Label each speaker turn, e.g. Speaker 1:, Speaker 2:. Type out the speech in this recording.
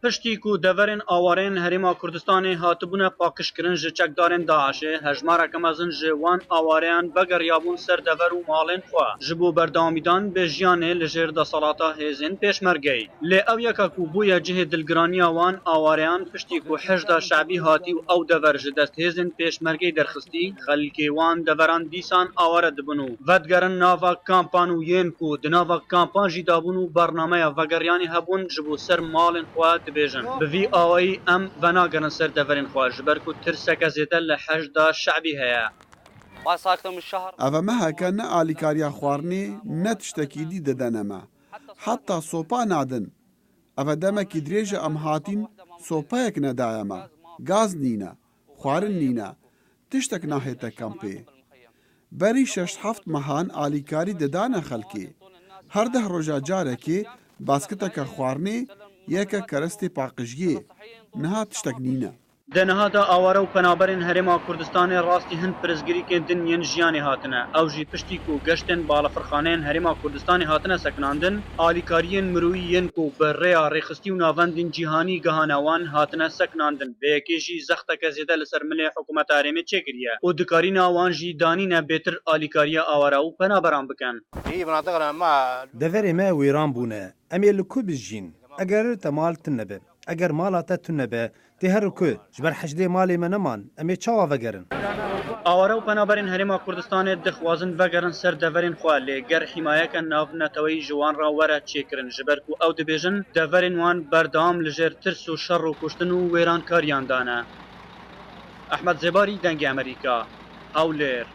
Speaker 1: پشتی کو دورن آوارین هریما کردستان هاتبونه پاکشکرین ژ چکدارن داعش هجمارا کمازن ژ وان آواریان بگر یابون سر دور و مالن خوا جبو بردامیدان به ژیانه لژر د صلاتا هزن پیشمرگی ل او یکا کو بویا جه دلگرانی وان آواریان پشتی کو حشد شعبی هاتی او دور ژ دست هزن پیشمرگی درخستی خلکی وان دوران دیسان آوار دبنو ودگرن ناوا کامپانو ین کو د ناوا کامپان جی دابونو برنامه وگریانی هبون جبو سر مالن خوا دبیجن بوی آوایی ام وناگرن سر دورین خوا جبر کو ترسک زیده لحشد شعبی هیا
Speaker 2: ئەvە مەهەکە نە ئالیکاریە خواردنی نە تشتێکی دی دەدەنەمە حتا سۆپا نادن ئەvە دەمەکی درێژە ئەم هاتین سۆپەیەک نەدایەمە گاز نینە خواردن نینە تشتێک ناهێتە کەمپێ بەری 6-7 مەهان ئالیکاری دەدانە خەڵکێ هەر 10 ڕۆژە جارێکێ باسکتەکە خواردنێ یەکە کەرەستی پاقژگێ نەها تشتێک نینە
Speaker 1: دنها دا آواره و پنابرین هرما کردستان راستی هند پرزگری که دنین جیانی هاتنه او جی پشتی کو گشتن بالا فرخانین هرما کردستان هاتنه سکناندن آلیکارین مرویین کو بریا ریخستی و ناوندین جیهانی گهانوان هاتنه سکناندن به یکیجی زخته زیده لسر ملی حکومت آرمی چکریه و دکارین آوان جی دانین بهتر آلیکاری آواره و پنابران بکن
Speaker 3: دەڤەرێ me wêran bûne em ê li ku bijîn eger te mal tune be eger mala te tune be tê her ku ji ber hejdê malê me neman em ê çawa vegerin
Speaker 1: آواره و پنابرین هرما کردستان دخوازن وگرن سر دورین خواله گر حمایه که ناو نتوی جوان را وره چیکرن جبر کو او دبیجن دورین وان بردام لجر ترس و شر و کشتن و ویران کاریان دانه احمد زباری دنگ امریکا هاولر